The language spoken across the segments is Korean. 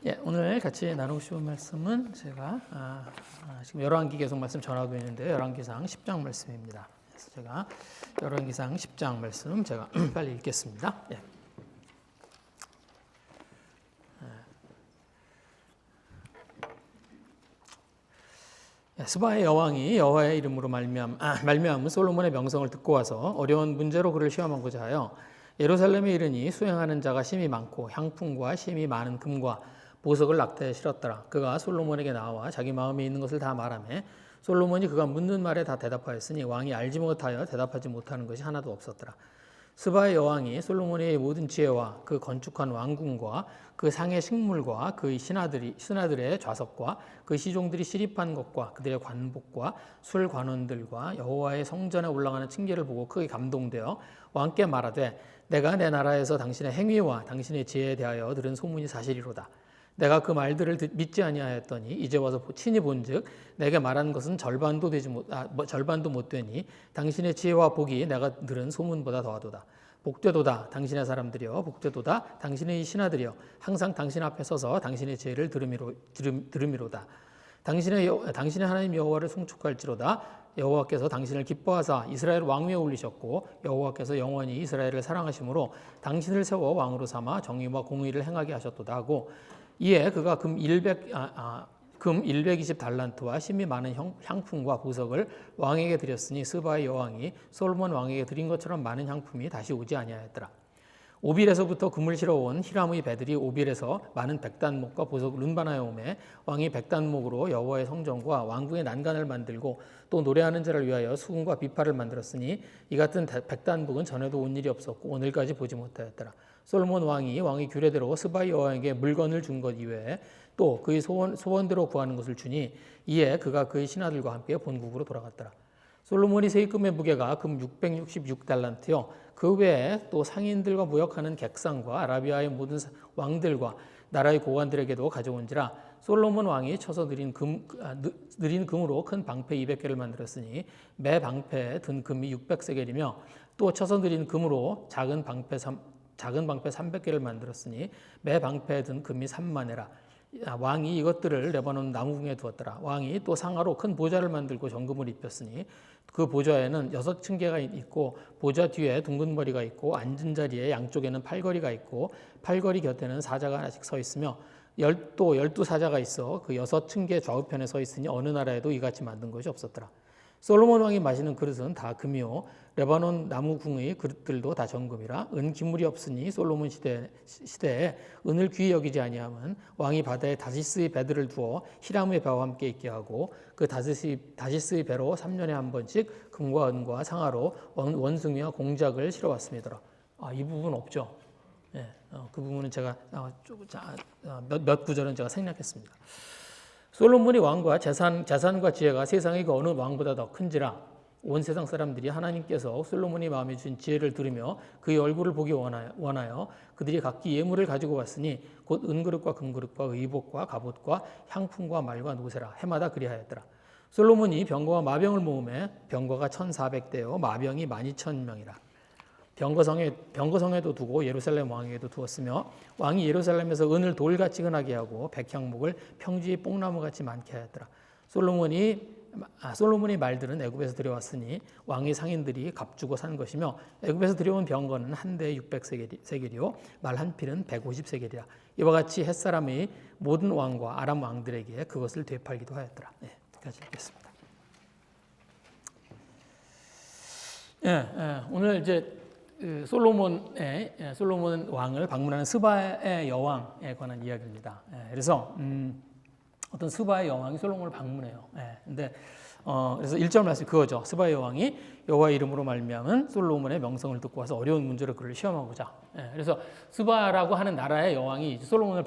예, 오늘 같이 나누고 싶은 말씀은 제가 지금 열왕기 계속 말씀 전하고 있는데 열왕기상 10장 말씀입니다. 그래서 제가 열왕기상 10장 말씀 제가 빨리 읽겠습니다. 예. 스바의 여왕이 여호와의 이름으로 말미암은 솔로몬의 명성을 듣고 와서 어려운 문제로 그를 시험하고자 하여 예루살렘에 이르니 수행하는 자가 심히 많고 향품과 심히 많은 금과 보석을 낙타에 실었더라. 그가 솔로몬에게 나와 자기 마음에 있는 것을 다 말하매 솔로몬이 그가 묻는 말에 다 대답하였으니 왕이 알지 못하여 대답하지 못하는 것이 하나도 없었더라. 스바의 여왕이 솔로몬의 모든 지혜와 그 건축한 왕궁과 그 상의 식물과 그의 신하들의 좌석과 그 시종들이 시립한 것과 그들의 관복과 술 관원들과 여호와의 성전에 올라가는 층계를 보고 크게 감동되어 왕께 말하되 내가 내 나라에서 당신의 행위와 당신의 지혜에 대하여 들은 소문이 사실이로다. 내가 그 말들을 믿지 아니하였더니 이제 와서 친히 본즉 내게 말한 것은 절반도 못 되니 당신의 지혜와 복이 내가 들은 소문보다 더하도다. 복되도다 당신의 사람들이여 복되도다 당신의 신하들이여 항상 당신 앞에 서서 당신의 지혜를 들음이로다. 당신의 하나님 여호와를 송축할지로다. 여호와께서 당신을 기뻐하사 이스라엘 왕 위에 올리셨고 여호와께서 영원히 이스라엘을 사랑하심으로 당신을 세워 왕으로 삼아 정의와 공의를 행하게 하셨도다 하고 이에 그가 금 120달란트와 심히 많은 향품과 보석을 왕에게 드렸으니 스바의 여왕이 솔로몬 왕에게 드린 것처럼 많은 향품이 다시 오지 아니하였더라. 오빌에서부터 금을 실어온 히람의 배들이 오빌에서 많은 백단목과 보석을 운반하여 오매 왕이 백단목으로 여호와의 성전과 왕궁의 난간을 만들고 또 노래하는 자를 위하여 수금과 비파를 만들었으니 이 같은 백단목은 전에도 온 일이 없었고 오늘까지 보지 못하였더라. 솔로몬 왕이 규례대로 스바의 여왕에게 물건을 준 것 이외에 또 그의 소원대로 구하는 것을 주니 이에 그가 그의 신하들과 함께 본국으로 돌아갔더라. 솔로몬이 세금의 무게가 금 666달란트요. 그 외에 또 상인들과 무역하는 객상과 아라비아의 모든 왕들과 나라의 고관들에게도 가져온지라. 솔로몬 왕이 쳐서 느린 금으로 큰 방패 200개를 만들었으니 매 방패에 든 금이 600세겔이며 또 쳐서 느린 금으로 작은 방패 300개를 만들었으니 매 방패에 든 금이 3만회라. 왕이 이것들을 레바논 나무궁에 두었더라. 왕이 또 상하로 큰 보좌를 만들고 정금을 입혔으니 그 보좌에는 6층계가 있고 보좌 뒤에 둥근 머리가 있고 앉은 자리에 양쪽에는 팔걸이가 있고 팔걸이 곁에는 사자가 하나씩 서 있으며 또 12사자가 있어 그 6층계 좌우편에 서 있으니 어느 나라에도 이같이 만든 것이 없었더라. 솔로몬 왕이 마시는 그릇은 다 금이요 레바논 나무궁의 그릇들도 다 정금이라. 은 기물이 없으니 솔로몬 시대에 은을 귀히 여기지 아니함은 왕이 바다에 다시스의 배들을 두어 히람의 배와 함께 있게 하고 그 다시스의 배로 3년에 한 번씩 금과 은과 상아로 원숭이와 공작을 실어왔습니다. 이 부분 없죠. 네, 그 부분은 제가 몇 구절은 제가 생략했습니다. 솔로몬의 왕과 재산과 지혜가 세상의 그 어느 왕보다 더 큰지라. 온 세상 사람들이 하나님께서 솔로몬의 마음에 주신 지혜를 들으며 그의 얼굴을 보기 원하여 그들이 각기 예물을 가지고 왔으니 곧 은그릇과 금그릇과 의복과 갑옷과 향품과 말과 노새라. 해마다 그리하였더라. 솔로몬이 병거와 마병을 모으매 병거가 1400대요 마병이 12000명이라. 병거성에도 두고 예루살렘 왕에게도 두었으며 왕이 예루살렘에서 은을 돌같이 흔하게 하고 백향목을 평지의 뽕나무같이 많게 하였더라. 솔로몬의 말들은 애굽에서 들여왔으니 왕의 상인들이 값주고 산 것이며 애굽에서 들여온 병거는 한 대에 600세겔이요 말 한 필은 150세겔이라. 이와 같이 햇사람의 모든 왕과 아람 왕들에게 그것을 되팔기도 하였더라. 여기까지 읽겠습니다. 오늘 이제 솔로몬 왕을 방문하는 스바의 여왕에 관한 이야기입니다. 그래서 어떤 스바의 여왕이 솔로몬을 방문해요. 그래서 1절 말씀 그거죠. 스바의 여왕이 여호와의 이름으로 말미암은 솔로몬의 명성을 듣고 와서 어려운 문제로 그를 시험하고자. 그래서 스바라고 하는 나라의 여왕이 솔로몬을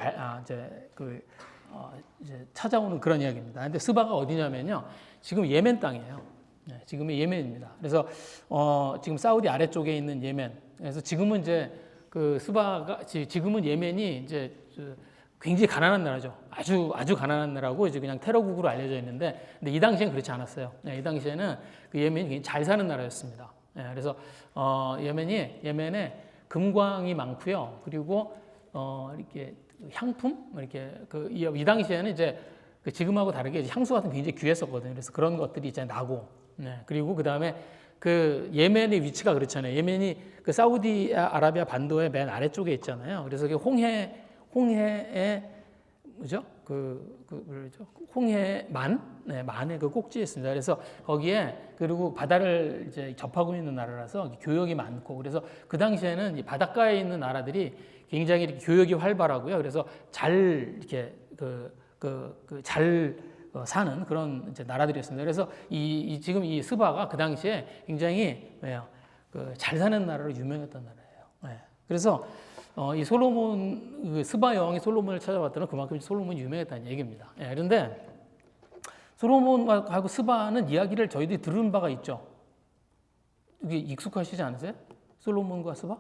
이제 찾아오는 그런 이야기입니다. 근데 스바가 어디냐면요, 지금 예멘 땅이에요. 지금의 예멘입니다. 그래서 지금 사우디 아래쪽에 있는 예멘. 그래서 지금은 이제 그 스바가 지금은 예멘이 이제 굉장히 가난한 나라죠. 아주 가난한 나라고 이제 그냥 테러국으로 알려져 있는데, 근데 이 당시엔 그렇지 않았어요. 이 당시에는 그 예멘이 굉장히 잘 사는 나라였습니다. 그래서 예멘에 금광이 많고요. 그리고 이렇게 향품 이렇게 이 당시에는 이제 지금하고 다르게 향수 같은 게 굉장히 귀했었거든요. 그래서 그런 것들이 이제 나고, 그리고 그 다음에 그 예멘의 위치가 그렇잖아요. 예멘이 그 사우디아라비아 반도의 맨 아래쪽에 있잖아요. 그래서 홍해의 뭐죠? 뭐죠? 만의 그 꼭지에 있습니다. 그래서 거기에 그리고 바다를 이제 접하고 있는 나라라서 교역이 많고, 그래서 그 당시에는 이 바닷가에 있는 나라들이 굉장히 이렇게 교역이 활발하고요. 그래서 잘 이렇게 잘 사는 그런 이제 나라들이었습니다. 그래서 지금 이 스바가 그 당시에 굉장히 잘 사는 나라로 유명했던 나라예요. 그래서 이 솔로몬 스바 여왕이 솔로몬을 찾아왔다는 그만큼 솔로몬이 유명했다는 얘기입니다. 그런데 솔로몬하고 스바는 이야기를 저희들이 들은 바가 있죠. 이게 익숙하시지 않으세요? 솔로몬과 스바?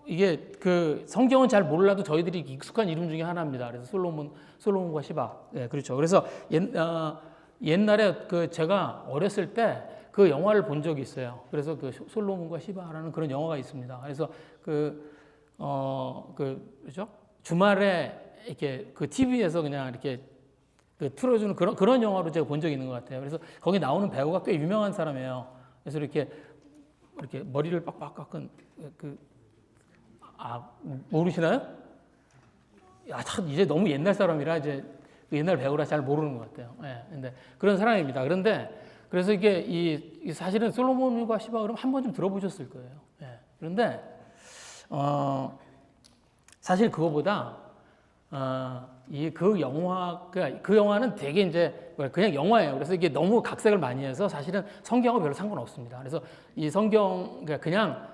이게 그 성경은 잘 몰라도 저희들이 익숙한 이름 중에 하나입니다. 그래서 솔로몬과 시바. 그렇죠. 그래서 옛날에 제가 어렸을 때 그 영화를 본 적이 있어요. 그래서 그 솔로몬과 시바라는 그런 영화가 있습니다. 그래서 그죠? 주말에 이렇게 그 TV에서 그냥 이렇게 틀어주는 그런 영화로 제가 본 적이 있는 것 같아요. 그래서 거기 나오는 배우가 꽤 유명한 사람이에요. 그래서 이렇게 머리를 빡빡 깎은 모르시나요? 참 이제 너무 옛날 사람이라 이제 옛날 배우라 잘 모르는 것 같아요. 근데 그런 사람입니다. 그래서 이게 사실은 솔로몬과 시바 그럼 한 번쯤 들어보셨을 거예요. 그런데 사실 그거보다 그 영화는 되게 이제 그냥 영화예요. 그래서 이게 너무 각색을 많이 해서 사실은 성경하고 별로 상관없습니다. 그래서 이 성경 그냥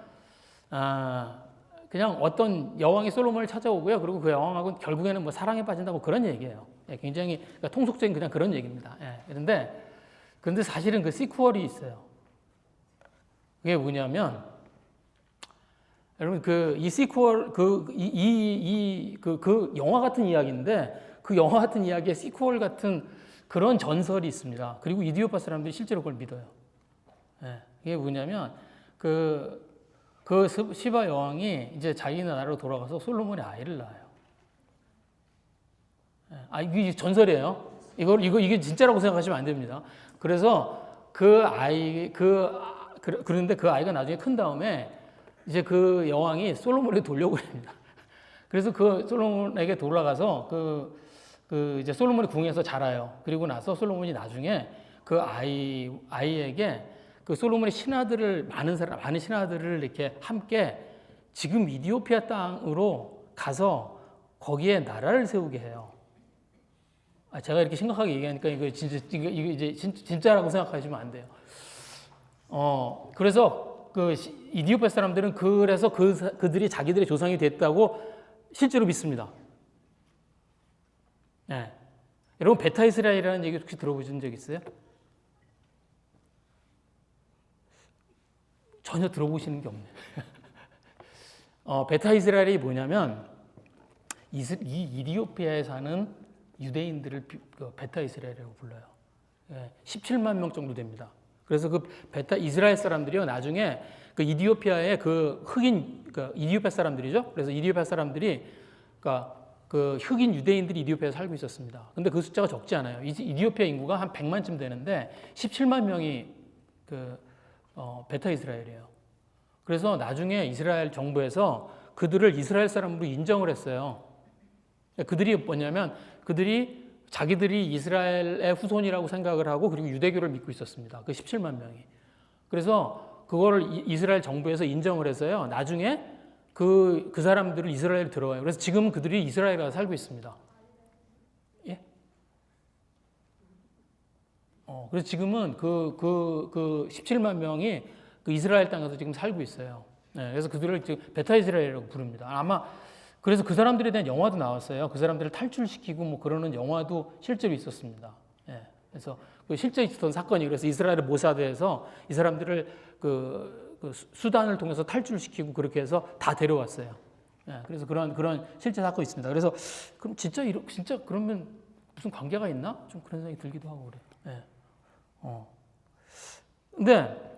어떤 여왕이 솔로몬을 찾아오고요. 그리고 그 여왕하고 결국에는 뭐 사랑에 빠진다 뭐 그런 얘기예요. 굉장히 그러니까 통속적인 그냥 그런 얘기입니다. 그런데 사실은 그 시퀄이 있어요. 그게 뭐냐면 여러분 이 시퀄 그 영화 같은 이야기인데 그 영화 같은 이야기에 시퀄 같은 그런 전설이 있습니다. 그리고 이디오파 사람들이 실제로 그걸 믿어요. 이게 뭐냐면 그 시바 여왕이 이제 자기 나라로 돌아가서 솔로몬의 아이를 낳아요. 이게 전설이에요. 이게 진짜라고 생각하시면 안 됩니다. 그래서 그런데 그 아이가 나중에 큰 다음에 이제 그 여왕이 솔로몬에게 돌려고 합니다. 그래서 그 솔로몬에게 돌아가서 이제 솔로몬이 궁에서 자라요. 그리고 나서 솔로몬이 나중에 그 아이에게 그 솔로몬의 신하들을 많은 신하들을 이렇게 함께 지금 이디오피아 땅으로 가서 거기에 나라를 세우게 해요. 제가 이렇게 심각하게 얘기하니까 이거 이제 진짜라고 생각하시면 안 돼요. 그래서 이디오피아 사람들은 그래서 그들이 자기들의 조상이 됐다고 실제로 믿습니다. 여러분 베타 이스라엘이라는 얘기 혹시 들어보신 적 있어요? 전혀 들어보시는 게 없네요. 베타 이스라엘이 뭐냐면 이 이디오피아에 사는 유대인들을 베타 이스라엘이라고 불러요. 17만 명 정도 됩니다. 그래서 그 베타 이스라엘 사람들이요 나중에 그 이디오피아의 이디오피아 사람들이죠. 그래서 이디오피아 사람들이 그 흑인 유대인들이 이디오피아에 살고 있었습니다. 근데 그 숫자가 적지 않아요. 이디오피아 인구가 한 100만쯤 되는데 17만 명이 베타 이스라엘이에요. 그래서 나중에 이스라엘 정부에서 그들을 이스라엘 사람으로 인정을 했어요. 그들이 뭐냐면 자기들이 이스라엘의 후손이라고 생각을 하고 그리고 유대교를 믿고 있었습니다. 그 17만 명이. 그래서 그거를 이스라엘 정부에서 인정을 해서요. 나중에 그 사람들을 이스라엘에 들어와요. 그래서 지금 그들이 이스라엘에 가서 살고 있습니다. 그래서 지금은 그 17만 명이 그 이스라엘 땅에서 지금 살고 있어요. 그래서 그들을 지금 베타 이스라엘이라고 부릅니다. 아마 그래서 그 사람들에 대한 영화도 나왔어요. 그 사람들을 탈출시키고 뭐 그러는 영화도 실제로 있었습니다. 그래서 실제 있었던 사건이 그래서 이스라엘 모사드에서 이 사람들을 그 수단을 통해서 탈출시키고 그렇게 해서 다 데려왔어요. 그래서 그런 실제 사건이 있습니다. 그래서 그럼 진짜 그러면 무슨 관계가 있나? 좀 그런 생각이 들기도 하고 그래요. 근데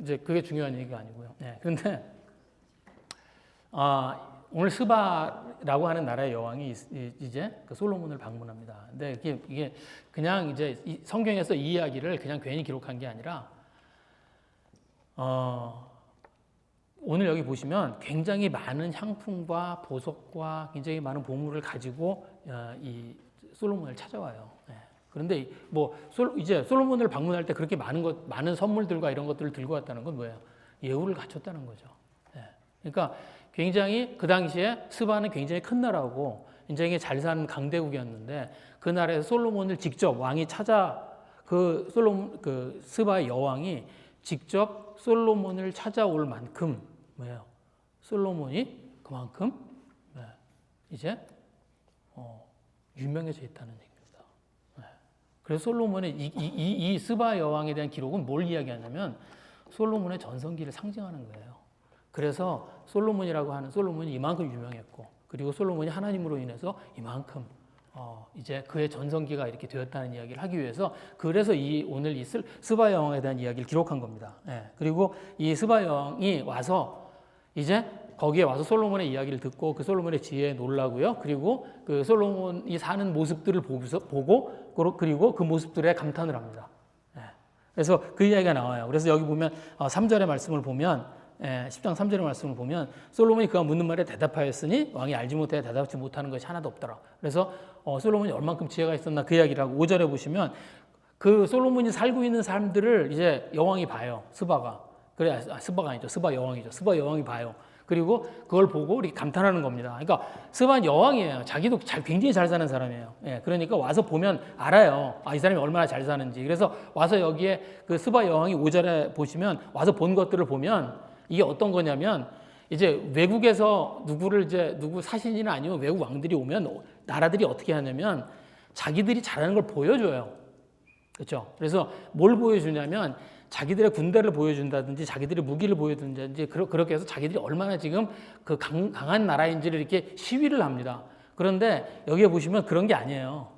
이제 그게 중요한 얘기가 아니고요. 그런데 오늘 스바라고 하는 나라의 여왕이 이제 그 솔로몬을 방문합니다. 근데 이게 그냥 이제 성경에서 이 이야기를 그냥 괜히 기록한 게 아니라 오늘 여기 보시면 굉장히 많은 향품과 보석과 굉장히 많은 보물을 가지고 이 솔로몬을 찾아와요. 그런데 이제 솔로몬을 방문할 때 그렇게 많은 선물들과 이런 것들을 들고 왔다는 건 뭐예요? 예우를 갖췄다는 거죠. 그러니까 굉장히 그 당시에 스바는 굉장히 큰 나라고 굉장히 잘 사는 강대국이었는데 그 나라에서 솔로몬을 직접 왕이 그 스바의 여왕이 직접 솔로몬을 찾아올 만큼 뭐예요? 솔로몬이 그만큼 이제 유명해져 있다는 얘기입니다. 그래서 솔로몬의 이 스바 여왕에 대한 기록은 뭘 이야기하냐면 솔로몬의 전성기를 상징하는 거예요. 그래서 솔로몬이라고 하는 솔로몬이 이만큼 유명했고, 그리고 솔로몬이 하나님으로 인해서 이만큼 이제 그의 전성기가 이렇게 되었다는 이야기를 하기 위해서 그래서 오늘 이 스바 여왕에 대한 이야기를 기록한 겁니다. 그리고 이 스바 여왕이 와서 이제 거기에 와서 솔로몬의 이야기를 듣고 그 솔로몬의 지혜에 놀라고요. 그리고 그 솔로몬이 사는 모습들을 보고 그리고 그 모습들에 감탄을 합니다. 그래서 그 이야기가 나와요. 그래서 여기 보면 3절의 말씀을 보면 10장 3절의 말씀을 보면 솔로몬이 그가 묻는 말에 대답하였으니 왕이 알지 못해 대답하지 못하는 것이 하나도 없더라. 그래서 솔로몬이 얼만큼 지혜가 있었나 그 이야기를 하고 5절에 보시면 그 솔로몬이 살고 있는 사람들을 이제 여왕이 봐요. 스바가. 그래, 스바가 아니죠. 스바 여왕이죠. 스바 여왕이 봐요. 그리고 그걸 보고 이렇게 감탄하는 겁니다. 그러니까 스바는 여왕이에요. 자기도 굉장히 잘 사는 사람이에요. 그러니까 와서 보면 알아요. 이 사람이 얼마나 잘 사는지. 그래서 와서 여기에 그 스바 여왕이 5절에 보시면 와서 본 것들을 보면 이게 어떤 거냐면 이제 외국에서 누구 사신이나 아니면 외국 왕들이 오면 나라들이 어떻게 하냐면 자기들이 잘하는 걸 보여줘요. 그렇죠? 그래서 뭘 보여주냐면 자기들의 군대를 보여준다든지 자기들의 무기를 보여준다든지 그렇게 해서 자기들이 얼마나 지금 그 강한 나라인지를 이렇게 시위를 합니다. 그런데 여기에 보시면 그런 게 아니에요.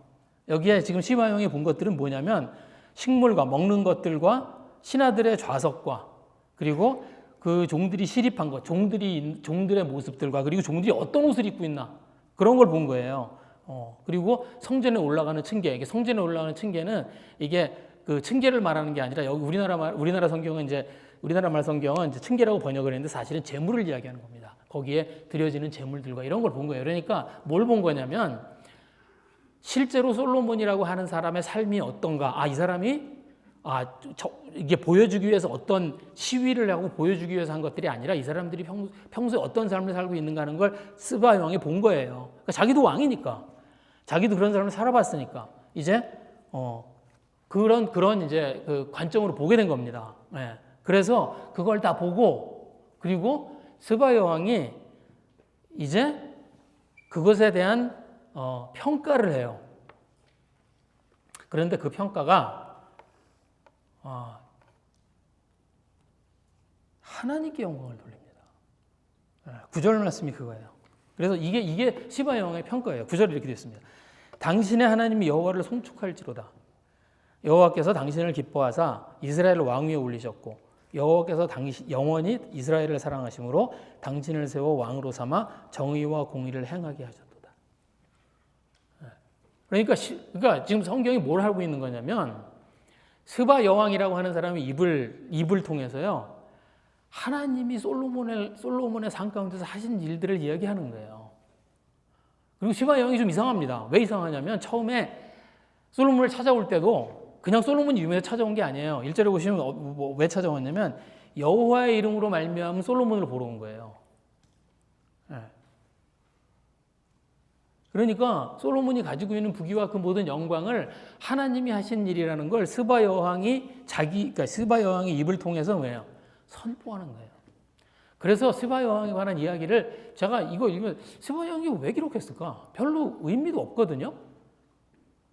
여기에 지금 시바형이 본 것들은 뭐냐면 식물과 먹는 것들과 신하들의 좌석과 그리고 그 종들이 시립한 것, 종들의 모습들과 그리고 종들이 어떤 옷을 입고 있나 그런 걸 본 거예요. 그리고 성전에 올라가는 층계, 이게 성전에 올라가는 층계는 이게 그 층계를 말하는 게 아니라 여기 우리나라 성경은 우리나라 말 성경은 이제 층계라고 번역을 했는데 사실은 재물을 이야기하는 겁니다. 거기에 드려지는 재물들과 이런 걸 본 거예요. 그러니까 뭘 본 거냐면 실제로 솔로몬이라고 하는 사람의 삶이 어떤가, 이 사람이 이게 보여주기 위해서 어떤 시위를 하고 보여주기 위해서 한 것들이 아니라 이 사람들이 평소에 어떤 삶을 살고 있는가 하는 걸 스바 왕이 본 거예요. 그러니까 자기도 왕이니까, 자기도 그런 삶을 살아봤으니까 이제 그런 이제 그 관점으로 보게 된 겁니다. 그래서 그걸 다 보고 그리고 스바 여왕이 이제 그것에 대한 평가를 해요. 그런데 그 평가가 하나님께 영광을 돌립니다. 9절 말씀이 그거예요. 그래서 이게 시바 여왕의 평가예요. 9절에 이렇게 되어 있습니다. 당신의 하나님이 여호와를 송축할지로다. 여호와께서 당신을 기뻐하사 이스라엘 왕 위에 올리셨고 여호와께서 영원히 이스라엘을 사랑하심으로 당신을 세워 왕으로 삼아 정의와 공의를 행하게 하셨도다. 그러니까 지금 성경이 뭘 하고 있는 거냐면 스바 여왕이라고 하는 사람의 입을 통해서요 하나님이 솔로몬의 삶 가운데서 하신 일들을 이야기하는 거예요. 그리고 스바 여왕이 좀 이상합니다. 왜 이상하냐면 처음에 솔로몬을 찾아올 때도 그냥 솔로몬이 유명해서 찾아온 게 아니에요. 1절에 보시면 왜 찾아왔냐면 여호와의 이름으로 말미암은 솔로몬을 보러 온 거예요. 그러니까 솔로몬이 가지고 있는 부귀와 그 모든 영광을 하나님이 하신 일이라는 걸 스바 여왕이 그러니까 스바 여왕의 입을 통해서 뭐예요? 선포하는 거예요. 그래서 스바 여왕에 관한 이야기를 제가 이거 스바 여왕이 왜 기록했을까? 별로 의미도 없거든요.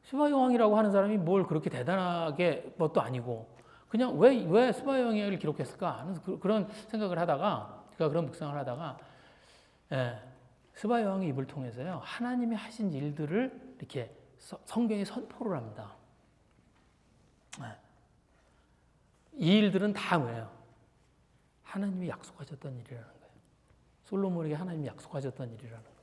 스바 여왕이라고 하는 사람이 뭘 그렇게 대단하게 것도 아니고 그냥 왜 스바 여왕을 기록했을까 하는 그런 생각을 하다가 제가 그런 묵상을 하다가 스바 여왕의 입을 통해서요 하나님이 하신 일들을 이렇게 성경에 선포를 합니다. 이 일들은 다 뭐예요? 하나님이 약속하셨던 일이라는 거예요. 솔로몬에게 하나님이 약속하셨던 일이라는 거예요.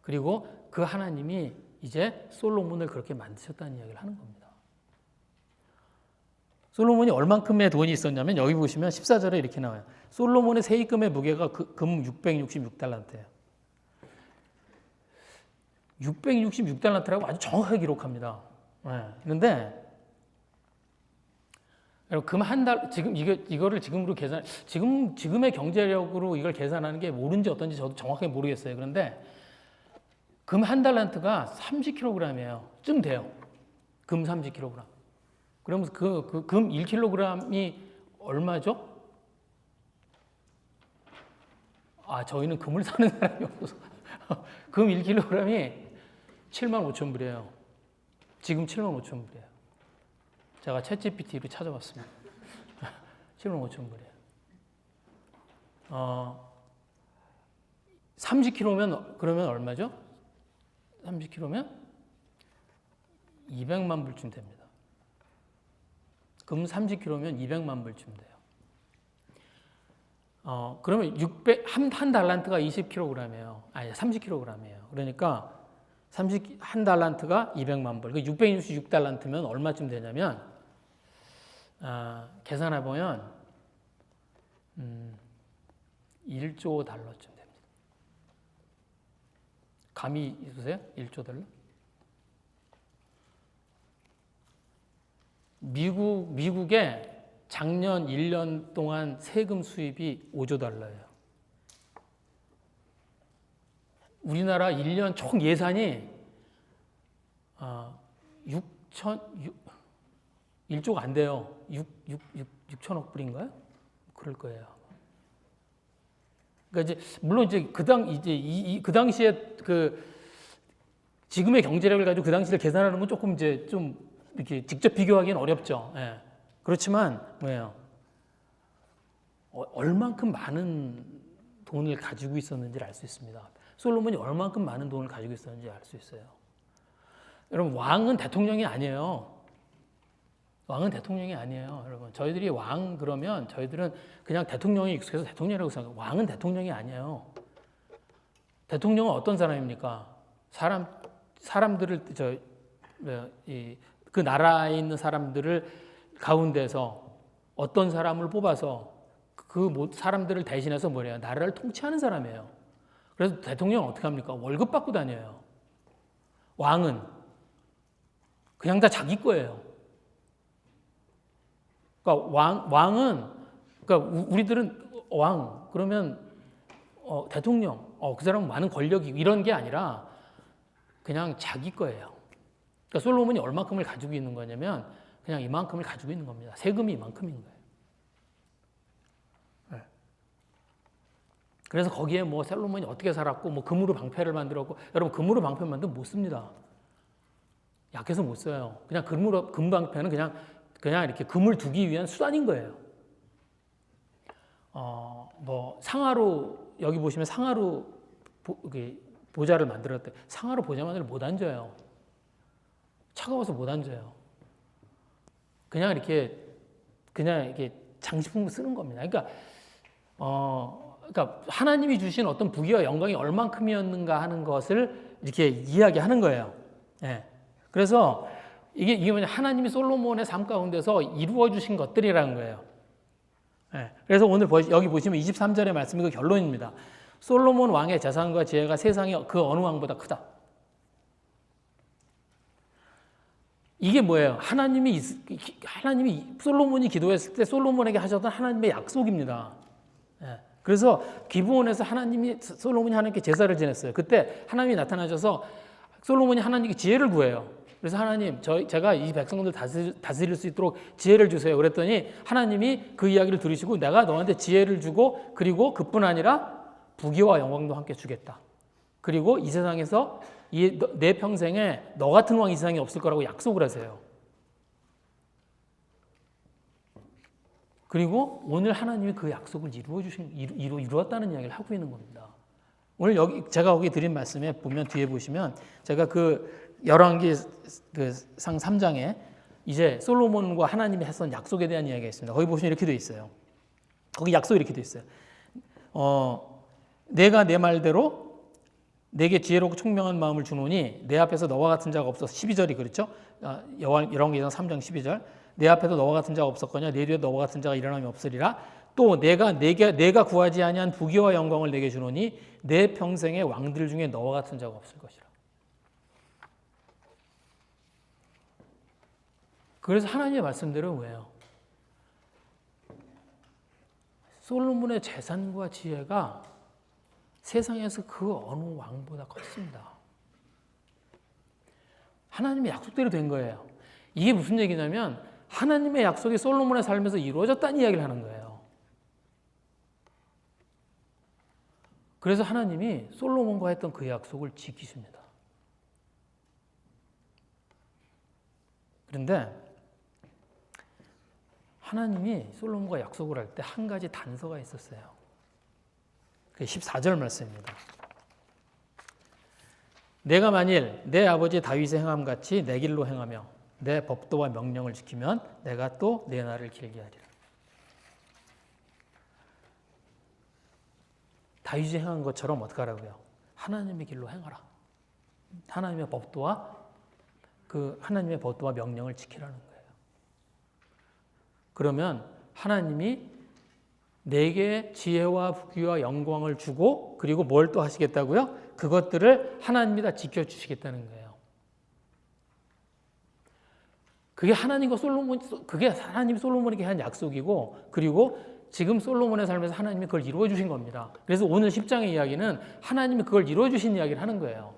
그리고 그 하나님이 이제 솔로몬을 그렇게 만드셨다는 이야기를 하는 겁니다. 솔로몬이 얼만큼의 돈이 있었냐면 여기 보시면 14절에 이렇게 나와요. 솔로몬의 세입금의 무게가 금 666달란트예요. 666달란트라고 아주 정확하게 기록합니다. 그런데 여러분 금 한 달 지금 이거를 지금으로 지금의 경제력으로 이걸 계산하는 게 옳은지 어떤지 저도 정확하게 모르겠어요. 그런데 금 한 달란트가 30kg이에요. 쯤 돼요. 금 30kg. 그러면 그 금 1kg이 얼마죠? 저희는 금을 사는 사람이 없어서 금 1kg이 75,000불이에요. 지금 75,000불이에요. 제가 챗GPT로 찾아봤습니다. 75,000불이에요. 30kg면 그러면 얼마죠? 30kg면 200만 불쯤 됩니다. 금 30kg면 200만 불쯤 돼요. 그러면 한 달란트가 20kg이에요. 아니 30kg이에요. 그러니까 한 달란트가 200만 불. 666달란트면 얼마쯤 되냐면 계산해 보면 1조 달러쯤 됩니다. 감이 있으세요? 1조 달러? 미국의 작년 1년 동안 세금 수입이 5조 달러예요. 우리나라 1년 총 예산이 1조가 안 돼요. 6천억 불인가요? 그럴 거예요. 그러니까 이제 물론 이제 그 당시에 지금의 경제력을 가지고 그 당시를 계산하는 건 조금 이제 좀 이렇게 직접 비교하기는 어렵죠. 예. 그렇지만 뭐예요? 얼만큼 많은 돈을 가지고 있었는지를 알 수 있습니다. 솔로몬이 얼만큼 많은 돈을 가지고 있었는지 알 수 있어요. 여러분 왕은 대통령이 아니에요. 왕은 대통령이 아니에요. 여러분 저희들이 왕 그러면 저희들은 그냥 대통령이 익숙해서 대통령이라고 생각해요. 왕은 대통령이 아니에요. 대통령은 어떤 사람입니까? 사람들을 그 나라에 있는 사람들을 가운데서 어떤 사람을 뽑아서 그 사람들을 대신해서 뭐래요? 나라를 통치하는 사람이에요. 그래서 대통령은 어떻게 합니까? 월급 받고 다녀요. 왕은 그냥 다 자기 거예요. 그러니까 왕은 그러니까 우리들은 왕 그러면 대통령 그 사람은 많은 권력이 이런 게 아니라 그냥 자기 거예요. 그러니까 솔로몬이 얼마큼을 가지고 있는 거냐면 그냥 이만큼을 가지고 있는 겁니다. 세금이 이만큼인 거예요. 네. 그래서 거기에 뭐 솔로몬이 어떻게 살았고 뭐 금으로 방패를 만들었고 여러분 금으로 방패 만들면 못 씁니다. 약해서 못 써요. 그냥 금 방패는 그냥 이렇게 금을 두기 위한 수단인 거예요. 뭐 상하로 여기 보시면 상하로 보좌를 만들었대. 상하로 보좌 만들면 못 앉아요. 차가워서 못 앉아요. 그냥 이렇게 장식품을 쓰는 겁니다. 그러니까 하나님이 주신 어떤 부귀와 영광이 얼만큼이었는가 하는 것을 이렇게 이야기하는 거예요. 네. 그래서 이게 뭐냐 하나님이 솔로몬의 삶 가운데서 이루어 주신 것들이라는 거예요. 네. 그래서 오늘 여기 보시면 23절의 말씀이 그 결론입니다. 솔로몬 왕의 재산과 지혜가 세상의 그 어느 왕보다 크다. 이게 뭐예요? 하나님이 솔로몬이 기도했을 때 솔로몬에게 하셨던 하나님의 약속입니다. 네. 그래서 기브온에서 솔로몬이 하나님께 제사를 지냈어요. 그때 하나님이 나타나셔서 솔로몬이 하나님께 지혜를 구해요. 그래서 하나님, 제가 이 백성들 다스릴 수 있도록 지혜를 주세요. 그랬더니 하나님이 그 이야기를 들으시고 내가 너한테 지혜를 주고 그리고 그뿐 아니라 부귀와 영광도 함께 주겠다. 그리고 이 세상에서 내 평생에 너 같은 왕이 이 세상에 없을 거라고 약속을 하세요. 그리고 오늘 하나님이 그 약속을 이루었다는 이야기를 하고 있는 겁니다. 오늘 제가 거기 드린 말씀에 보면 뒤에 보시면 제가 열왕기상 3장에 이제 솔로몬과 하나님이 했던 약속에 대한 이야기가 있습니다. 거기 보시면 이렇게 돼 있어요. 거기 약속이 이렇게 돼 있어요. 내가 내 말대로 내게 지혜롭고 총명한 마음을 주노니 내 앞에서 너와 같은 자가 없어서 12절이 그렇죠. 열왕기상 3장 12절. 내 앞에도 너와 같은 자가 없었거냐 내 뒤에 너와 같은 자가 일어남이 없으리라. 또 내가 구하지 아니한 부귀와 영광을 내게 주노니 내 평생의 왕들 중에 너와 같은 자가 없을 것이라. 그래서 하나님의 말씀대로 왜요? 솔로몬의 재산과 지혜가 세상에서 그 어느 왕보다 컸습니다. 하나님의 약속대로 된 거예요. 이게 무슨 얘기냐면 하나님의 약속이 솔로몬의 삶에서 이루어졌다는 이야기를 하는 거예요. 그래서 하나님이 솔로몬과 했던 그 약속을 지키십니다. 그런데 하나님이 솔로몬과 약속을 할 때 한 가지 단서가 있었어요. 그게 14절 말씀입니다. 내가 만일 내 아버지 다윗의 행함 같이 내 길로 행하며 내 법도와 명령을 지키면 내가 또 내 날을 길게 하리라. 다윗이 행한 것처럼 어떻게 하라고요? 하나님의 길로 행하라. 하나님의 법도와 명령을 지키라는 거예요. 그러면 하나님이 내게 지혜와 부귀와 영광을 주고 그리고 뭘 또 하시겠다고요? 그것들을 하나님이 다 지켜주시겠다는 거예요. 그게 하나님이 솔로몬에게 한 약속이고 그리고 지금 솔로몬의 삶에서 하나님이 그걸 이루어 주신 겁니다. 그래서 오늘 10장의 이야기는 하나님이 그걸 이루어 주신 이야기를 하는 거예요.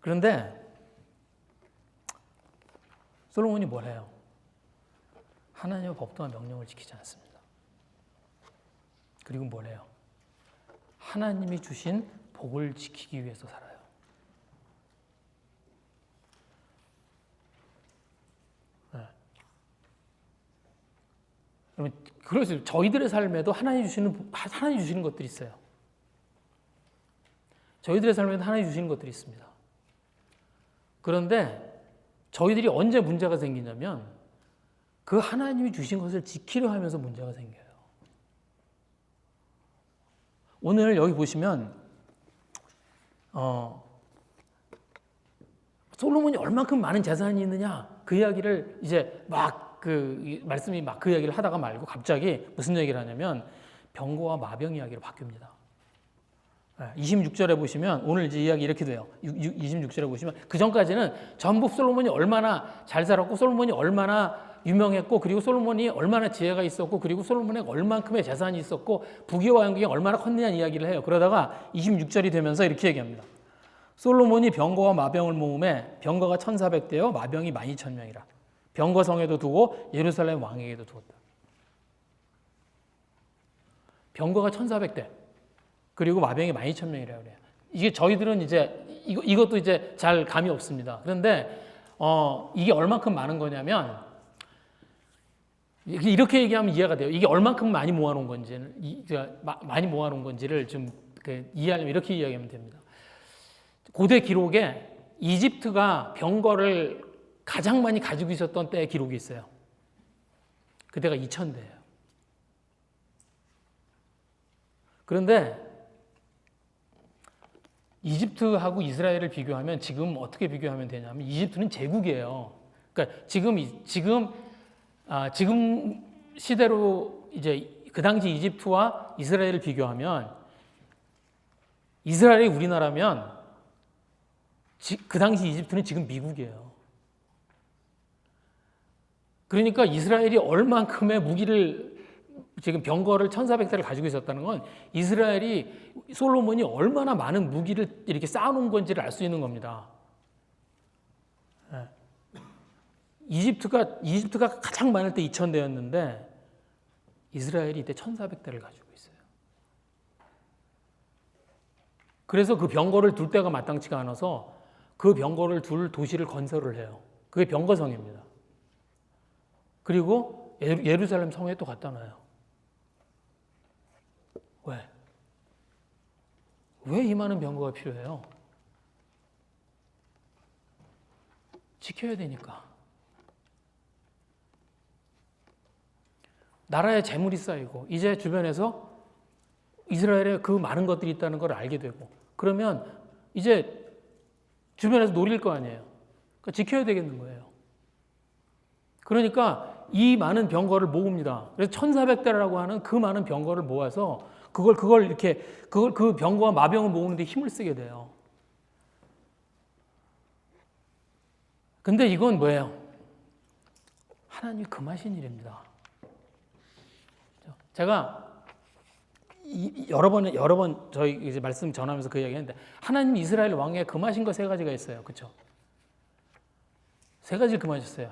그런데 솔로몬이 뭘 해요? 하나님의 법도와 명령을 지키지 않습니다. 그리고 뭘 해요? 하나님이 주신 복을 지키기 위해서 살아요. 그래서 저희들의 삶에도 하나님 주시는 것들이 있어요. 저희들의 삶에도 하나님 주시는 것들이 있습니다. 그런데 저희들이 언제 문제가 생기냐면 그 하나님이 주신 것을 지키려 하면서 문제가 생겨요. 오늘 여기 보시면 솔로몬이 얼만큼 많은 재산이 있느냐 그 이야기를 이제 말씀이 그 이야기를 하다가 말고 갑자기 무슨 얘기를 하냐면 병거와 마병 이야기로 바뀝니다. 26절에 보시면 오늘 이제 이야기 이렇게 돼요. 26절에 보시면 그 전까지는 전부 솔로몬이 얼마나 잘 살았고 솔로몬이 얼마나 유명했고 그리고 솔로몬이 얼마나 지혜가 있었고 그리고 솔로몬에게 얼만큼의 재산이 있었고 부귀와 영광이 얼마나 컸느냐는 이야기를 해요. 그러다가 26절이 되면서 이렇게 얘기합니다. 솔로몬이 병거와 마병을 모음에 병거가 1,400대요 마병이 12,000명이라. 병거 성에도 두고 예루살렘 왕에게도 두었다. 병거가 1,400대 그리고 마병이 12,000명이라고 그래요. 이게 저희들은 이제 이것도 이제 잘 감이 없습니다. 그런데 이게 얼만큼 많은 거냐면 이렇게 얘기하면 이해가 돼요. 이게 얼만큼 많이 모아놓은 건지를 좀 이해하려면 이렇게 이야기하면 됩니다. 고대 기록에 이집트가 병거를 가장 많이 가지고 있었던 때의 기록이 있어요. 그때가 2,000대예요. 그런데 이집트하고 이스라엘을 비교하면 지금 어떻게 비교하면 되냐면 이집트는 제국이에요. 그러니까 지금 시대로 이제 그 당시 이집트와 이스라엘을 비교하면 이스라엘이 우리나라면 그 당시 이집트는 지금 미국이에요. 그러니까 이스라엘이 얼만큼의 무기를 지금 병거를 1,400대를 가지고 있었다는 건 이스라엘이 솔로몬이 얼마나 많은 무기를 이렇게 쌓아놓은 건지를 알 수 있는 겁니다. 이집트가 가장 많을 때 2,000대였는데 이스라엘이 이때 1,400대를 가지고 있어요. 그래서 그 병거를 둘 데가 마땅치가 않아서 그 병거를 둘 도시를 건설을 해요. 그게 병거성입니다. 그리고 예루살렘 성에 또 갖다 놔요. 왜? 왜 이 많은 병거가 필요해요? 지켜야 되니까. 나라에 재물이 쌓이고 이제 주변에서 이스라엘에 그 많은 것들이 있다는 걸 알게 되고 그러면 이제 주변에서 노릴 거 아니에요. 그러니까 지켜야 되겠는 거예요. 그러니까 이 많은 병거를 모읍니다. 그래서 1400대라고 하는 그 많은 병거를 모아서 그걸 이렇게 그 병거와 마병을 모으는데 힘을 쓰게 돼요. 근데 이건 뭐예요? 하나님이 금하신 일입니다. 제가 여러 번 저희 이제 말씀 전하면서 그 이야기했는데 하나님 이스라엘 왕에 금하신 거 세 가지가 있어요. 그렇죠? 세 가지를 금하셨어요.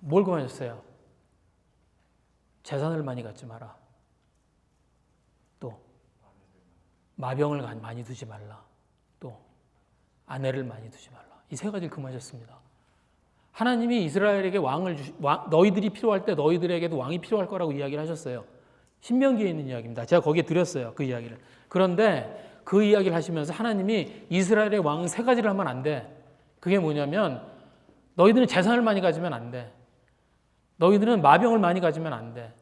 뭘 금하셨어요? 재산을 많이 갖지 마라. 또 마병을 많이 두지 말라. 또 아내를 많이 두지 말라. 이 세 가지를 금하셨습니다. 하나님이 이스라엘에게 너희들이 필요할 때 너희들에게도 왕이 필요할 거라고 이야기를 하셨어요. 신명기에 있는 이야기입니다. 제가 거기에 드렸어요. 그 이야기를. 그런데 그 이야기를 하시면서 하나님이 이스라엘의 왕은 세 가지를 하면 안 돼. 그게 뭐냐면 너희들은 재산을 많이 가지면 안 돼. 너희들은 마병을 많이 가지면 안 돼.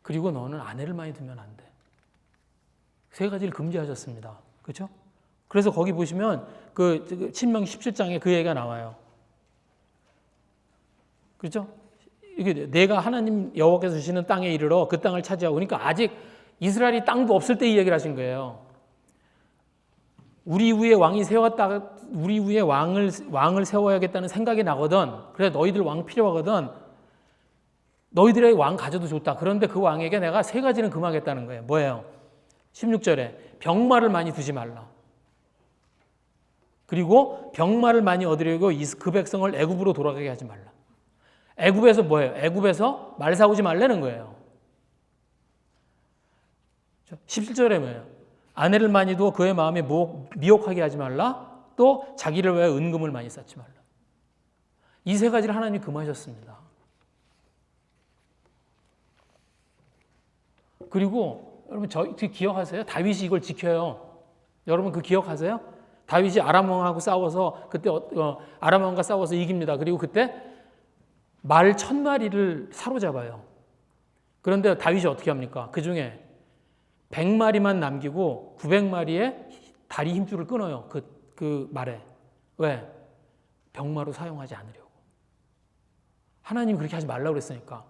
그리고 너는 아내를 많이 두면 안 돼. 세 가지를 금지하셨습니다. 그렇죠? 그래서 거기 보시면 그 신명기 17장에 그 얘기가 나와요. 그렇죠? 이게 내가 하나님 여호와께서 주시는 땅에 이르러 그 땅을 차지하고 그러니까 아직 이스라엘이 땅도 없을 때 이 얘기를 하신 거예요. 우리 위에 왕이 세웠다가 우리 위에 왕을 세워야겠다는 생각이 나거든. 그래 너희들 왕 필요하거든. 너희들의 왕 가져도 좋다. 그런데 그 왕에게 내가 세 가지는 금하겠다는 거예요. 뭐예요? 16절에 병마를 많이 두지 말라. 그리고 병마를 많이 얻으려고 그 백성을 애굽으로 돌아가게 하지 말라. 애굽에서 뭐예요? 애굽에서 말 사오지 말라는 거예요. 17절에 뭐예요? 아내를 많이 두어 그의 마음에 미혹하게 하지 말라. 또 자기를 위해 은금을 많이 쌓지 말라. 이 세 가지를 하나님이 금하셨습니다. 그리고 여러분 기억하세요? 다윗이 이걸 지켜요. 여러분 그 기억하세요? 다윗이 아람 왕하고 싸워서 그때 아람 왕과 싸워서 이깁니다. 그리고 그때 말 1000마리를 사로잡아요. 그런데 다윗이 어떻게 합니까? 그 중에 100마리만 남기고 900마리의 다리 힘줄을 끊어요. 그 말에. 왜? 병마로 사용하지 않으려고. 하나님이 그렇게 하지 말라고 그랬으니까.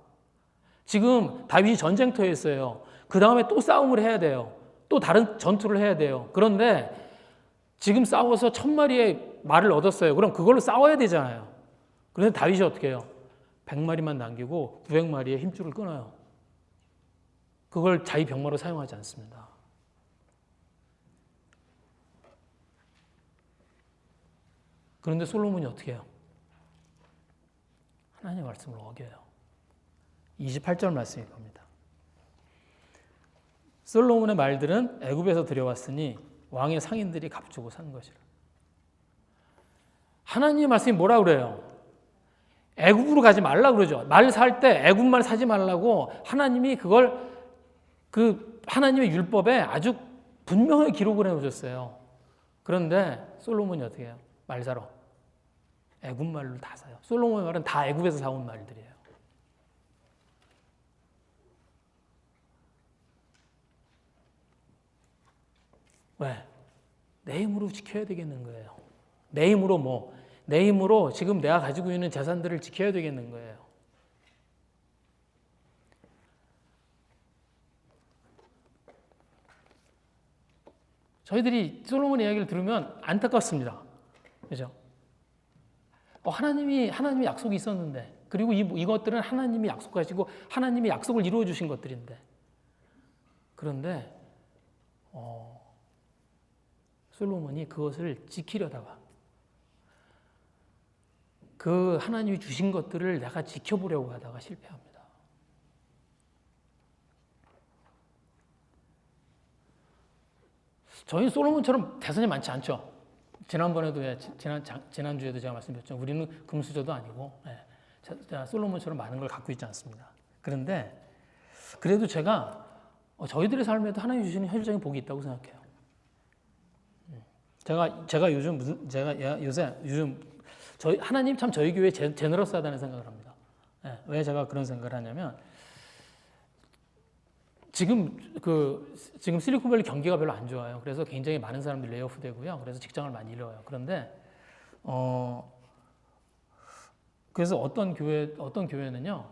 지금 다윗이 전쟁터에 있어요. 그 다음에 또 싸움을 해야 돼요. 또 다른 전투를 해야 돼요. 그런데 지금 싸워서 1000마리의 말을 얻었어요. 그럼 그걸로 싸워야 되잖아요. 그런데 다윗이 어떻게 해요? 100마리만 남기고 900마리의 힘줄을 끊어요. 그걸 자기 병마로 사용하지 않습니다. 그런데 솔로몬이 어떻게 해요? 하나님의 말씀을 어겨요. 28절 말씀이 겁니다. 솔로몬의 말들은 애굽에서 들여왔으니 왕의 상인들이 값주고 산 것이라. 하나님의 말씀이 뭐라 그래요? 애굽으로 가지 말라 그러죠. 말 살 때 애굽말 사지 말라고 하나님이 그걸 하나님의 율법에 아주 분명하게 기록을 해놓으셨어요. 그런데 솔로몬이 어떻게 해요? 말 사러 애굽말로 다 사요. 솔로몬의 말은 다 애굽에서 사온 말들이에요. 왜? 내 힘으로 지켜야 되겠는 거예요. 내 힘으로 뭐? 내 힘으로 지금 내가 가지고 있는 재산들을 지켜야 되겠는 거예요. 저희들이 솔로몬의 이야기를 들으면 안타깝습니다. 그죠? 하나님이 약속이 있었는데, 그리고 이것들은 하나님이 약속하시고 하나님이 약속을 이루어 주신 것들인데, 그런데 솔로몬이 그것을 지키려다가 그 하나님이 주신 것들을 내가 지켜보려고 하다가 실패합니다. 저희 솔로몬처럼 재산이 많지 않죠. 지난번에도 지난주에도 제가 말씀드렸죠. 우리는 금수저도 아니고 솔로몬처럼 많은 걸 갖고 있지 않습니다. 그런데 그래도 제가 저희들의 삶에도 하나님 주시는 현실적인 복이 있다고 생각해요. 제가 요즘 하나님 참 저희 교회에 제너러스하다는 생각을 합니다. 왜 제가 그런 생각을 하냐면 지금 실리콘밸리 경기가 별로 안 좋아요. 그래서 굉장히 많은 사람들이 레이오프 되고요. 그래서 직장을 많이 잃어요. 그런데 그래서 어떤 교회는요,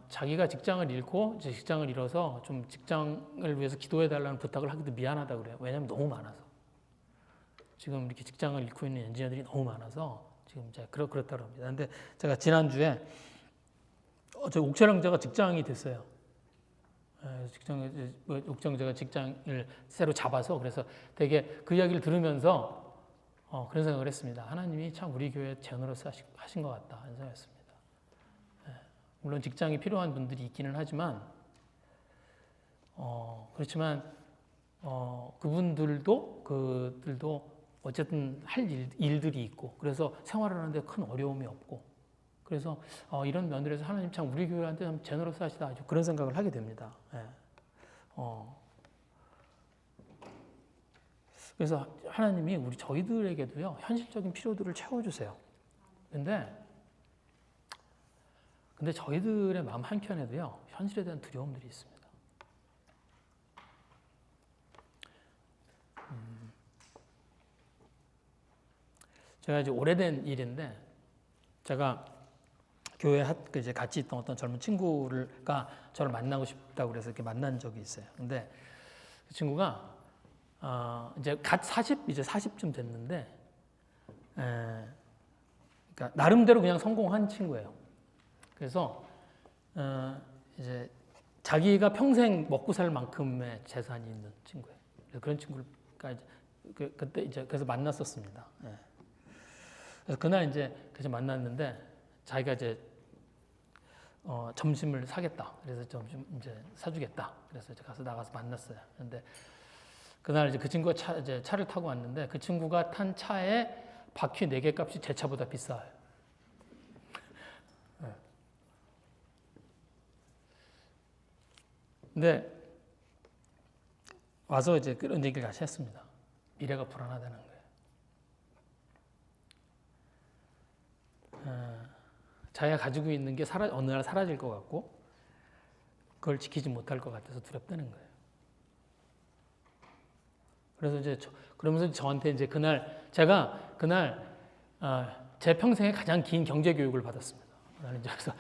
자기가 직장을 잃고 이제 직장을 잃어서 좀 직장을 위해서 기도해 달라는 부탁을 하기도 미안하다 그래요. 왜냐하면 너무 많아서 지금 이렇게 직장을 잃고 있는 엔지니어들이 너무 많아서 지금 제가 그렇다고 합니다. 근데 제가 지난주에 저 옥체령제가 직장이 됐어요. 옥체령제가 직장을 새로 잡아서 그래서 되게 그 이야기를 들으면서 그런 생각을 했습니다. 하나님이 참 우리 교회 제너러스 하신 것 같다 하는 생각했습니다. 물론 직장이 필요한 분들이 있기는 하지만 그렇지만 그들도 어쨌든 할 일들이 있고 그래서 생활하는데 큰 어려움이 없고 그래서 이런 면들에서 하나님 참 우리 교회한테 참 제너러스 하시다 아주 그런 생각을 하게 됩니다. 그래서 하나님이 저희들에게도요 현실적인 필요들을 채워주세요. 근데 저희들의 마음 한켠에도요 현실에 대한 두려움들이 있습니다. 제가 이제 오래된 일인데 제가 교회 이제 같이 있던 어떤 젊은 친구가 저를 만나고 싶다고 그래서 이렇게 만난 적이 있어요. 근데 그 친구가 이제 갓 40쯤 됐는데 그러니까 나름대로 그냥 성공한 친구예요. 그래서 이제 자기가 평생 먹고 살 만큼의 재산이 있는 친구예요. 그런 친구가 이제 그때 이제 그래서 만났었습니다. 그래서 그날 이제 그래서 만났는데 자기가 이제 점심을 사겠다. 그래서 점심 이제 사주겠다. 그래서 이제 나가서 만났어요. 그런데 그날 이제 그 친구가 차를 타고 왔는데 그 친구가 탄 차에 바퀴 4개 값이 제 차보다 비싸요. 근데 와서 이제 그런 얘기를 같이 했습니다. 미래가 불안하다는 거예요. 자기가 가지고 있는 게 어느 날 사라질 것 같고 그걸 지키지 못할 것 같아서 두렵다는 거예요. 그래서 이제 그러면서 저한테 이제 제가 그날 제 평생에 가장 긴 경제 교육을 받았습니다. 그래서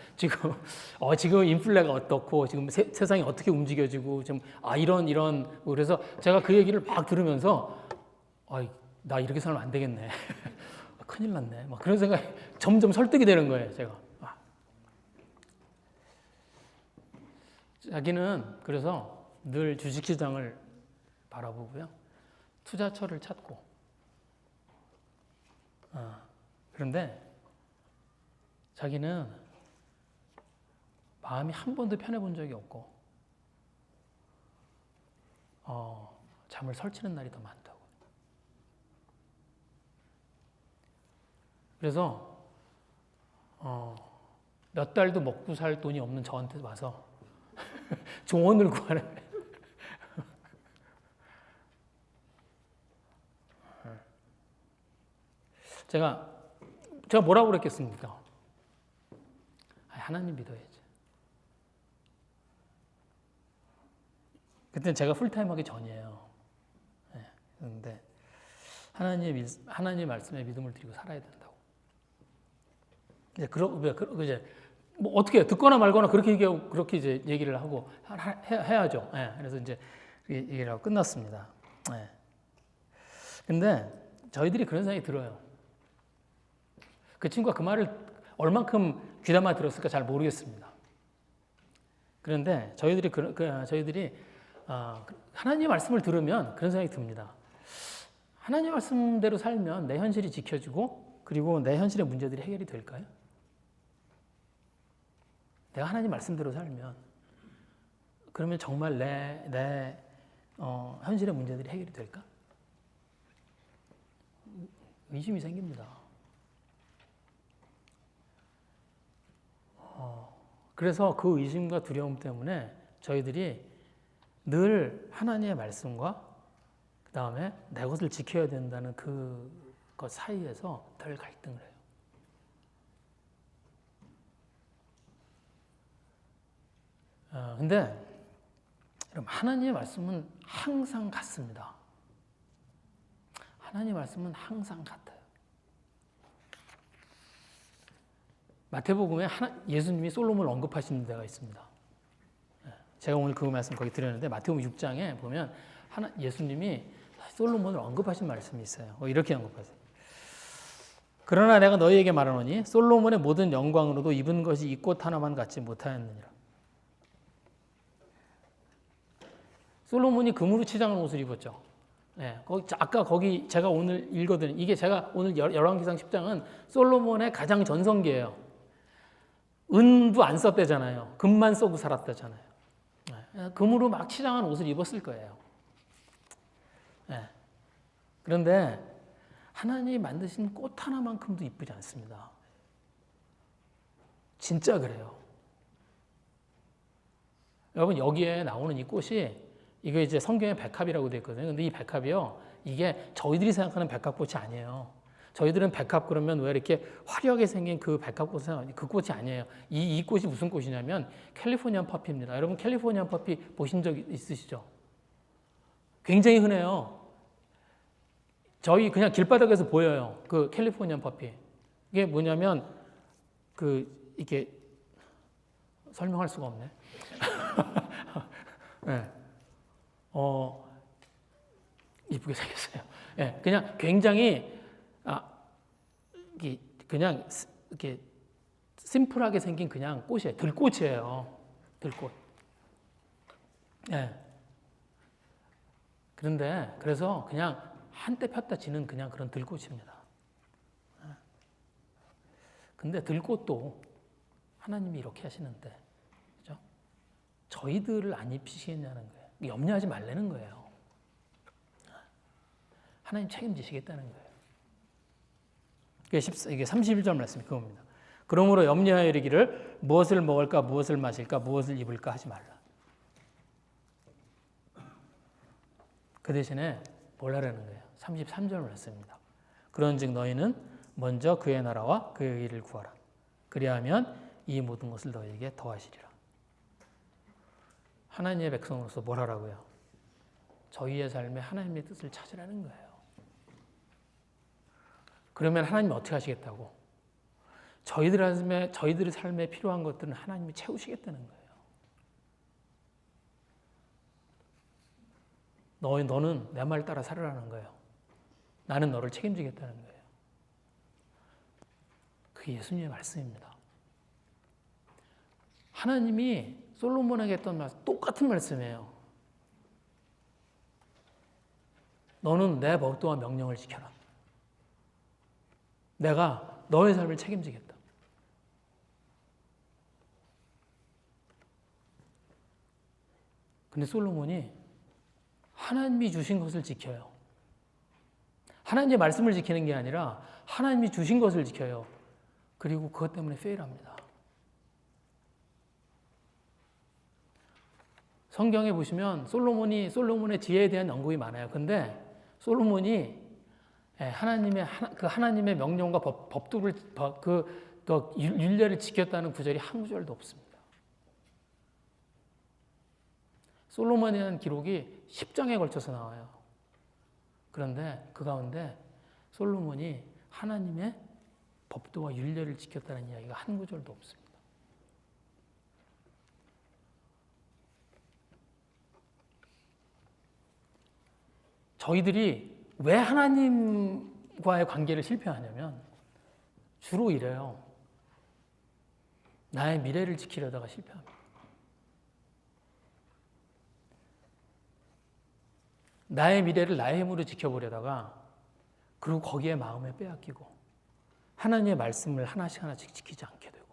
지금 인플레가 어떻고 지금 세상이 어떻게 움직여지고 지금 이런 그래서 제가 그 얘기를 막 들으면서 나 이렇게 살면 안 되겠네. 큰일 났네. 막 그런 생각이 점점 설득이 되는 거예요, 제가. 자기는 그래서 늘 주식시장을 바라보고요. 투자처를 찾고. 그런데 자기는 마음이 한 번도 편해본 적이 없고 잠을 설치는 날이 더 많다고. 그래서 몇 달도 먹고 살 돈이 없는 저한테 와서 조언을 구하는 제가 뭐라고 그랬겠습니까? 하나님 믿어야지. 그때는 제가 풀타임 하기 전이에요. 그런데 하나님의 말씀에 믿음을 드리고 살아야 된다고. 이제 뭐 어떻게 해요? 듣거나 말거나 그렇게 얘기하고 그렇게 이제 얘기를 하고 해야죠. 그래서 이제 얘기를 하고 끝났습니다. 근데 저희들이 그런 생각이 들어요. 그 친구가 그 말을 얼만큼 귀담아 들었을까 잘 모르겠습니다. 그런데 저희들이 하나님의 말씀을 들으면 그런 생각이 듭니다. 하나님의 말씀대로 살면 내 현실이 지켜지고 그리고 내 현실의 문제들이 해결이 될까요? 내가 하나님 말씀대로 살면 그러면 정말 내 현실의 문제들이 해결이 될까? 의심이 생깁니다. 그래서 그 의심과 두려움 때문에 저희들이 늘 하나님의 말씀과 그 다음에 내 것을 지켜야 된다는 그것 사이에서 덜 갈등을 해요. 근데 그럼 하나님의 말씀은 항상 같습니다. 하나님의 말씀은 항상 같아요. 마태복음에 예수님이 솔로몬을 언급하시는 데가 있습니다. 제가 오늘 그 말씀 거기 드렸는데 마태복음 6장에 보면 예수님이 솔로몬을 언급하신 말씀이 있어요. 이렇게 언급하세요. 그러나 내가 너희에게 말하노니 솔로몬의 모든 영광으로도 입은 것이 이 꽃 하나만 같지 못하였느니라. 솔로몬이 금으로 치장한 옷을 입었죠. 네, 아까 거기 제가 오늘 읽어드린 이게 제가 오늘 열왕기상 10장은 솔로몬의 가장 전성기예요. 은도 안 썼대잖아요. 금만 쓰고 살았다잖아요. 네, 금으로 막 치장한 옷을 입었을 거예요. 네. 그런데 하나님이 만드신 꽃 하나만큼도 이쁘지 않습니다. 진짜 그래요. 여러분 여기에 나오는 이 꽃이 이거 이제 성경에 백합이라고 되어 있거든요. 근데 이 백합이요, 이게 저희들이 생각하는 백합꽃이 아니에요. 저희들은 백합 그러면 왜 이렇게 화려하게 생긴 그 백합꽃을 생각하니 그 꽃이 아니에요. 이 꽃이 무슨 꽃이냐면 캘리포니안 퍼피입니다. 여러분 캘리포니안 퍼피 보신 적 있으시죠? 굉장히 흔해요. 저희 그냥 길바닥에서 보여요. 그 캘리포니안 퍼피. 이게 뭐냐면 이게 설명할 수가 없네. 네. 이쁘게 생겼어요. 네, 그냥 굉장히 그냥 이렇게 심플하게 생긴 그냥 꽃이에요. 들꽃이에요. 들꽃. 네. 그래서 그냥 한때 폈다 지는 그냥 그런 들꽃입니다. 근데 들꽃도 하나님이 이렇게 하시는데, 그죠? 저희들을 안 입히시겠냐는 거예요. 염려하지 말라는 거예요. 하나님 책임지시겠다는 거예요. 이게 31절 말씀이 그겁니다. 그러므로 염려하여 이르기를 무엇을 먹을까 무엇을 마실까 무엇을 입을까 하지 말라. 그 대신에 뭘 하라는 거예요? 33절 말씀입니다. 그런즉 너희는 먼저 그의 나라와 그의 일을 구하라. 그리하면 이 모든 것을 너희에게 더하시리라. 하나님의 백성으로서 뭘 하라고요? 저희의 삶에 하나님의 뜻을 찾으라는 거예요. 그러면 하나님이 어떻게 하시겠다고? 저희들의 삶에 필요한 것들은 하나님이 채우시겠다는 거예요. 너는 내 말 따라 살으라는 거예요. 나는 너를 책임지겠다는 거예요. 그게 예수님의 말씀입니다. 하나님이 솔로몬에게 했던 말씀, 똑같은 말씀이에요. 너는 내 법도와 명령을 지켜라. 내가 너의 삶을 책임지겠다. 근데 솔로몬이 하나님이 주신 것을 지켜요. 하나님의 말씀을 지키는 게 아니라 하나님이 주신 것을 지켜요. 그리고 그것 때문에 페일합니다. 성경에 보시면 솔로몬의 지혜에 대한 언급이 많아요. 근데 솔로몬이 하나님의 명령과 법도를 율례를 지켰다는 구절이 한 구절도 없습니다. 솔로몬에 대한 기록이 10장에 걸쳐서 나와요. 그런데 그 가운데 솔로몬이 하나님의 법도와 율례를 지켰다는 이야기가 한 구절도 없습니다. 저희들이 왜 하나님과의 관계를 실패하냐면 주로 이래요. 나의 미래를 지키려다가 실패합니다. 나의 미래를 나의 힘으로 지켜보려다가 그리고 거기에 마음을 빼앗기고 하나님의 말씀을 하나씩 지키지 않게 되고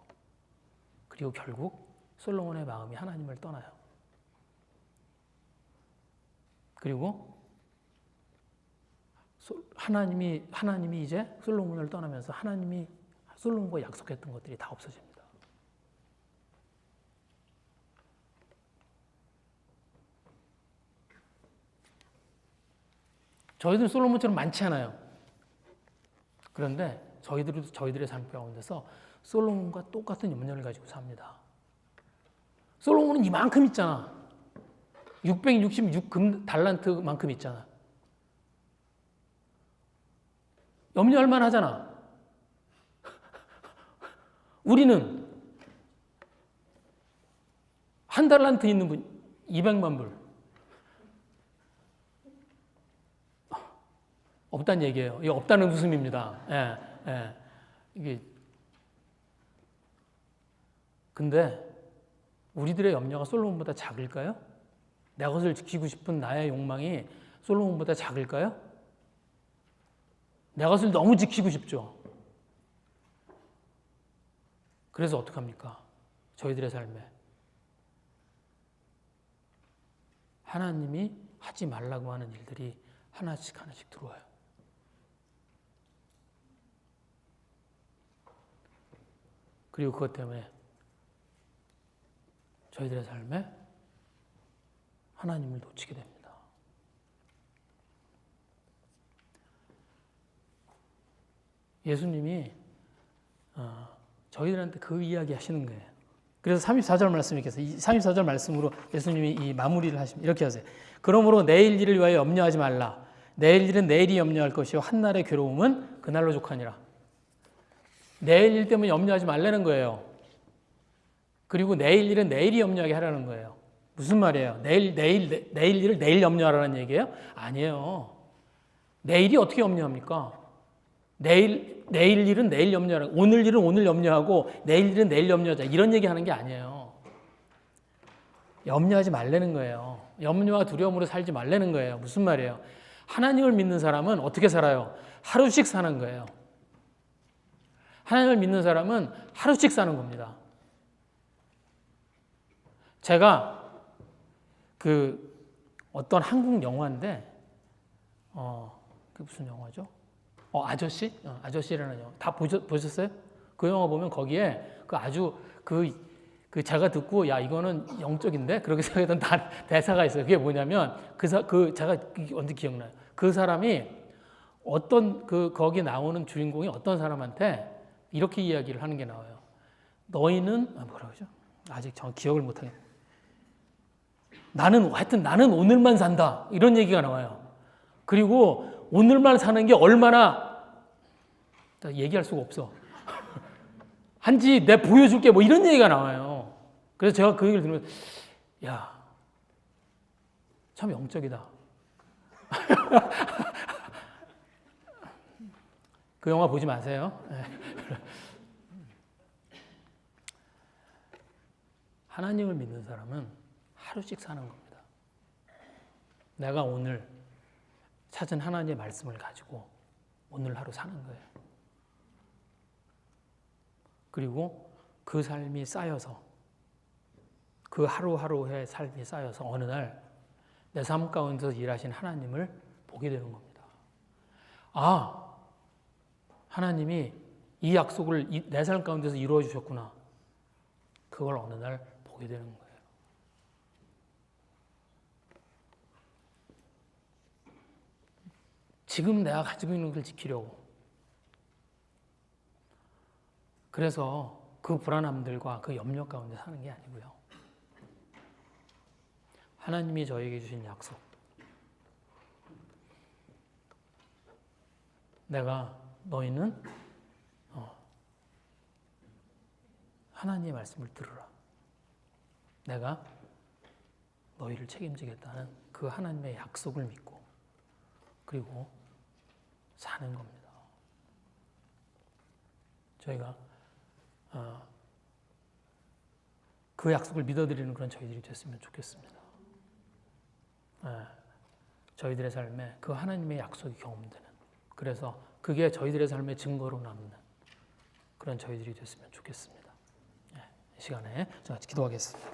그리고 결국 솔로몬의 마음이 하나님을 떠나요. 그리고 하나님이 이제 솔로몬을 떠나면서 하나님이 솔로몬과 약속했던 것들이 다 없어집니다. 저희들 솔로몬처럼 많지 않아요. 그런데 저희들의 삶 가운데서 솔로몬과 똑같은 염려를 가지고 삽니다. 솔로몬은 이만큼 있잖아. 666 달란트만큼 있잖아. 염려할 만하잖아. 우리는 한 달란트 있는 분 200만 불. 없다는 얘기예요. 이게 없다는 웃음입니다. 예, 예. 이게 근데 우리들의 염려가 솔로몬보다 작을까요? 내 것을 지키고 싶은 나의 욕망이 솔로몬보다 작을까요? 내 것을 너무 지키고 싶죠. 그래서 어떡합니까? 저희들의 삶에 하나님이 하지 말라고 하는 일들이 하나씩 하나씩 들어와요. 그리고 그것 때문에 저희들의 삶에 하나님을 놓치게 됩니다. 예수님이 저희들한테 그 이야기 하시는 거예요. 그래서 34절 말씀이 있겠어요. 34절 말씀으로 예수님이 이 마무리를 하십니다. 이렇게 하세요. 그러므로 내일 일을 위하여 염려하지 말라. 내일 일은 내일이 염려할 것이요 한날의 괴로움은 그날로 족하니라. 내일 일 때문에 염려하지 말라는 거예요. 그리고 내일 일은 내일이 염려하게 하라는 거예요. 무슨 말이에요? 내일 일을 내일 염려하라는 얘기예요? 아니에요. 내일이 어떻게 염려합니까? 내일 일은 내일 염려하라. 오늘 일은 오늘 염려하고 내일 일은 내일 염려하자. 이런 얘기 하는 게 아니에요. 염려하지 말라는 거예요. 염려와 두려움으로 살지 말라는 거예요. 무슨 말이에요? 하나님을 믿는 사람은 어떻게 살아요? 하루씩 사는 거예요. 하나님을 믿는 사람은 하루씩 사는 겁니다. 제가 어떤 한국 영화인데 그게 무슨 영화죠? 아저씨? 아저씨라는 영화. 다 보셨어요? 그 영화 보면 거기에 제가 듣고 야 이거는 영적인데 그렇게 생각했던 대사가 있어요. 그게 뭐냐면 제가 언제 기억나요? 그 사람이 거기 나오는 주인공이 어떤 사람한테 이렇게 이야기를 하는 게 나와요. 너희는 뭐라고 하죠? 아직 전 기억을 못 하겠네. 나는 오늘만 산다. 이런 얘기가 나와요. 그리고 오늘만 사는 게 얼마나 얘기할 수가 없어. 한지 내 보여줄게 뭐 이런 얘기가 나와요. 그래서 제가 그 얘기를 들으면 야, 참 영적이다. 그 영화 보지 마세요. 하나님을 믿는 사람은 하루씩 사는 겁니다. 내가 오늘 찾은 하나님의 말씀을 가지고 오늘 하루 사는 거예요. 그리고 그 삶이 쌓여서 그 하루하루의 삶이 쌓여서 어느 날 내 삶 가운데서 일하신 하나님을 보게 되는 겁니다. 하나님이 이 약속을 내 삶 가운데서 이루어 주셨구나. 그걸 어느 날 보게 되는 거예요. 지금 내가 가지고 있는 걸 지키려고. 그래서 그 불안함들과 그 염려 가운데 사는 게 아니고요. 하나님이 저에게 주신 약속. 너희는 하나님의 말씀을 들으라. 내가 너희를 책임지겠다는 그 하나님의 약속을 믿고 그리고 사는 겁니다. 저희가 그 약속을 믿어드리는 그런 저희들이 됐으면 좋겠습니다. 저희들의 삶에 그 하나님의 약속이 경험되는, 그래서 그게 저희들의 삶의 증거로 남는 그런 저희들이 됐으면 좋겠습니다. 이 시간에 같이 기도하겠습니다.